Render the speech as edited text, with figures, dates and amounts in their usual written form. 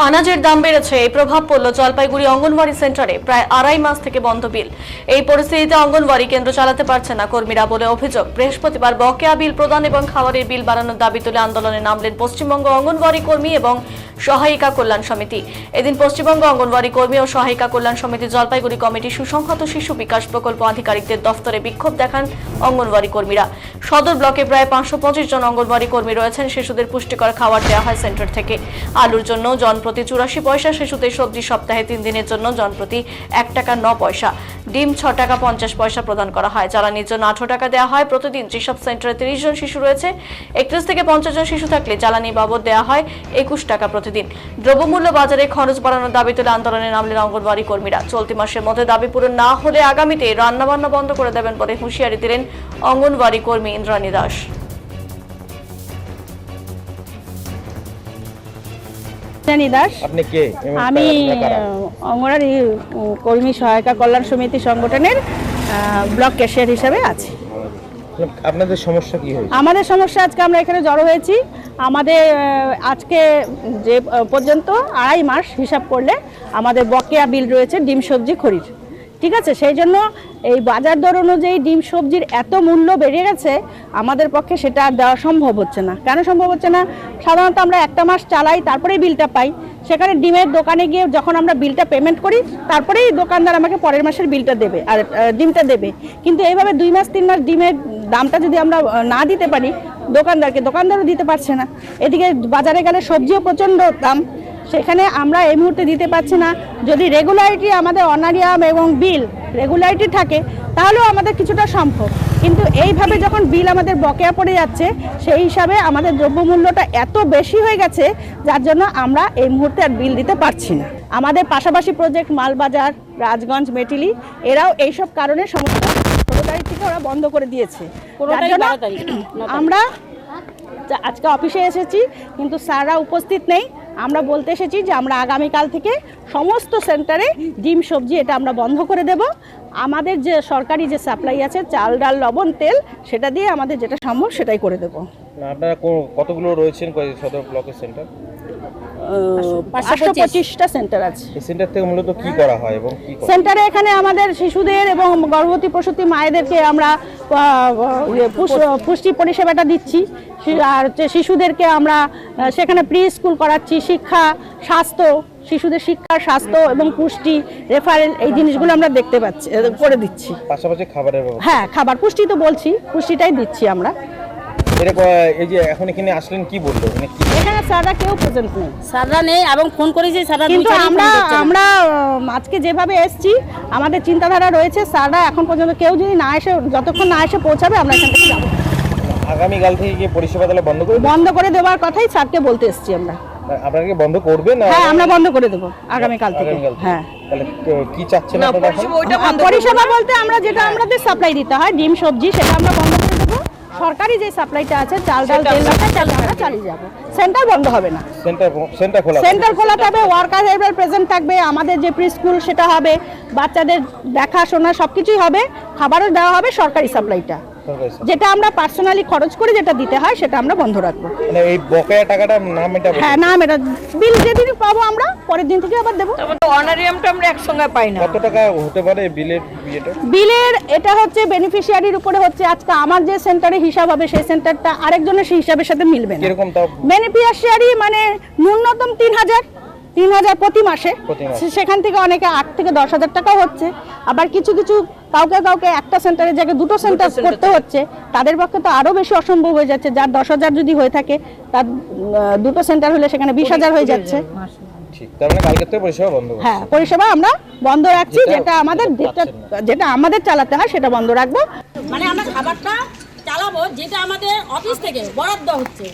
আনাজের দাম বেড়েছে, এই প্রভাব পড়ল জলপাইগুড়ি অঙ্গনওয়াড়ি সেন্টারে। প্রায় 2.5 মাস থেকে বন্ধ বিল। এই পরিস্থিতিতে অঙ্গনওয়াড়ি কেন্দ্র চালাতে পারছে না কর্মীরা বলে অভিযোগ। বৃহস্পতিবার বকেয়া বিল প্রদান এবং খাবারের বিল বাড়ানোর দাবি তুলে আন্দোলনে নামলেন পশ্চিমবঙ্গ অঙ্গনওয়াড়ি কর্মী এবং সহায়িকা কল্যাণ সমিতি। এদিন পশ্চিমবঙ্গ অঙ্গনওয়াড়ি কর্মী ও সহায়িকা কল্যাণ সমিতি জলপাইগুড়ি কমিটি সুসংহত শিশু বিকাশ প্রকল্প আধিকারিকদের দফতরে বিক্ষোভ দেখান অঙ্গনওয়াড়ি কর্মীরা। সদর ব্লকে প্রায় 525 জন অঙ্গনওয়াড়ি কর্মী রয়েছেন। শিশুদের পুষ্টিকর খাবার দেওয়া হয় সেন্টার থেকে। আলুর জন্য জনপ্রতি 84 পয়সা, শিশুদের সবজি সপ্তাহে 3 দিনের জন্য জনপ্রতি 1 টাকা 9 পয়সা, ডিম 6 টাকা 50 পয়সা প্রদান করা হয়। জ্বালানির জন্য 18 টাকা দেওয়া হয় প্রতিদিন। যেসব সেন্টারে 30 জন শিশু রয়েছে, 31 থেকে 50 জন শিশু থাকলে জ্বালানি বাবদ দেওয়া হয় 21 টাকা প্রতিদিন। দ্রব্যমূল্য বাজারে খরচ বাড়ানোর দাবি তুলে আন্দোলনে নামলেন অঙ্গনওয়াড়ি কর্মীরা। চলতি মাসের মধ্যে দাবি পূরণ না হলে আগামীতে রান্নাবান্না বন্ধ করে দেবেন বলে হুঁশিয়ারি দিলেন অঙ্গনওয়াড়ি কর্মী ইন্দ্রাণী দাস। আপনি কে? আমি অঙ্গনওয়াড়ি কর্মী সহায়িকা কল্যাণ সমিতি সংগঠনের ব্লক ক্যাশিয়ার হিসাবে আছি। আপনাদের সমস্যা কি হয়েছে? আমাদের সমস্যা, আজকে আমরা এখানে জড়ো হয়েছি। আমাদের আজকে যে পর্যন্ত 2.5 মাস হিসাব করলে আমাদের বকেয়া বিল রয়েছে ডিম সবজি খড়ির, ঠিক আছে। সেই জন্য এই বাজার দর অনুযায়ী ডিম সবজির এত মূল্য বেড়ে গেছে, আমাদের পক্ষে সেটা আর দেওয়া সম্ভব হচ্ছে না। কেন সম্ভব হচ্ছে না? সাধারণত আমরা 1 মাস চালাই, তারপরেই বিলটা পাই। সেখানে ডিমের দোকানে গিয়ে যখন আমরা বিলটা পেমেন্ট করি, তারপরেই দোকানদার আমাকে পরের মাসের বিলটা দেবে আর ডিমটা দেবে। কিন্তু এইভাবে 2 মাস 3 মাস ডিমের দামটা যদি আমরা না দিতে পারি দোকানদারও দিতে পারছে না। এদিকে বাজারে গেলে সবজিও প্রচণ্ড দাম, সেখানে আমরা এই মুহূর্তে দিতে পারছি না। যদি রেগুলারিটি আমাদের অনারিয়াম এবং বিল রেগুলারিটি থাকে, তাহলেও আমাদের কিছুটা সম্ভব। কিন্তু এইভাবে যখন বিল আমাদের বকেয়া পড়ে যাচ্ছে, সেই হিসাবে আমাদের দ্রব্যমূল্যটা এত বেশি হয়ে গেছে, যার জন্য আমরা এই মুহূর্তে আর বিল দিতে পারছি না। আমাদের পাশাপাশি প্রজেক্ট মালবাজার, রাজগঞ্জ, মেটিলি, এরাও এইসব কারণে সমস্ত 16 তারিখ থেকে ওরা বন্ধ করে দিয়েছে। যার জন্য আমরা আজকে অফিসে এসেছি, কিন্তু স্যাররা উপস্থিত নেই। আমরা বলতে এসেছি যে আমরা আগামীকাল থেকে সমস্ত সেন্টারে ডিম সবজি এটা আমরা বন্ধ করে দেব। আমাদের যে সরকারি যে সাপ্লাই আছে, চাল ডাল লবণ তেল, সেটা দিয়ে আমাদের যেটা সম্ভব সেটাই করে দেব। আপনারা কতগুলো রয়েছেন সদর ব্লকের সেন্টার? 525টা সেন্টার আছে। এই সেন্টার থেকে মূলত কি করা হয় এবং কি সেন্টারে এখানে আমাদের শিশুদের এবং গর্ভবতী প্রসূতি মায়েদেরকে আমরা পুষ্টি পরিষেবাটা দিচ্ছি। আর শিশুদেরকে আমরা সেখানে প্রি স্কুল করাচ্ছি, শিক্ষা, স্বাস্থ্য, শিশুদের শিক্ষা, স্বাস্থ্য এবং পুষ্টি, রেফারেল, এই জিনিসগুলো আমরা দেখতে পাচ্ছি, করে দিচ্ছি। পাশাপাশি খাবারের ব্যবস্থা? হ্যাঁ, খাবার, পুষ্টি তো বলছি, পুষ্টিটাই দিচ্ছি আমরা। এই যে এখন এখানে আসলেন, কি বললো? এখানে স্যাররা কেউ প্রেজেন্ট নেই, স্যাররা নেই এবং ফোন করেছি স্যাররা। কিন্তু আমরা আজকে যেভাবে এসেছি, আমাদের চিন্তাধারা রয়েছে, স্যাররা এখন পর্যন্ত কেউ যদি না এসে, যতক্ষণ না এসে পৌঁছাবে, আমরা এখান থেকে যাবো। আগামীকাল থেকে কি পরিষেবা তাহলে বন্ধ করে দেওয়ার কথাই স্যারকে বলতে এসেছি আমরা। আপনারা কি বন্ধ করবেন? হ্যাঁ, আমরা বন্ধ করে দেবো আগামীকাল থেকে। হ্যাঁ, তাহলে কি চাচ্ছেন আপনারা? পরিষেবা বলতে আমরা যেটা আমাদের সাপ্লাই দিতে হয় ডিম সবজি, সেটা আমরা বন্ধ করে দেবো। সরকারি যে সাপ্লাইটা আছে, চাল ডাল তেল আমরা চালিয়ে যাবো। সেন্টার বন্ধ হবে না, সেন্টার খোলা থাকবে, ওয়ার্কার প্রেজেন্ট থাকবে। আমাদের যে প্রি স্কুল সেটা হবে, বাচ্চাদের দেখাশোনা সবকিছুই হবে, খাবারও দেওয়া হবে। সরকারি সাপ্লাইটা যেটা আমরা পার্সোনালি খরচ করে যেটা দিতে হয়, সেটা আমরা বন্ধ রাখবো। এই বকেয়া টাকাটা না মেটাবো? হ্যাঁ, না মেটাবো। বিল যেদিন পাবো আমরা পরের দিন থেকে আবার দেবো। অনারিয়ামটা আমরা একসঙ্গে পাই না। কত টাকা হতে পারে বিলের? এটা হচ্ছে বেনিফিশিয়ারির উপরে হচ্ছে। আজকে আমার যে সেন্টারে হিসাব হবে, সেই সেন্টারটা আরেকজনের সেই হিসাবের সাথে মিলবে না। এরকম তাও বেনিফিশিয়ারি মানে ন্যূনতম 3,000 প্রতি মাসে। সেখান থেকে অনেকে 8 থেকে 10,000 টাকাও হচ্ছে। আবার কিছু কাউকে একটা সেন্টারের জায়গায় 2টো সেন্টার করতে হচ্ছে। তাদের পক্ষে তো আরো বেশি অসম্ভব হয়ে যাচ্ছে। যার 10,000 যদি হয়ে থাকে, তার 2টো সেন্টার হলে সেখানে 20,000 হয়ে যাচ্ছে। হ্যাঁ, পরিষেবা আমরা বন্ধ রাখছি। যেটা আমাদের চালাতে হয় সেটা বন্ধ রাখবো। মানে আমরা খাবারটা চালাবো যেটা আমাদের অফিস থেকে বরাদ্দ হচ্ছে।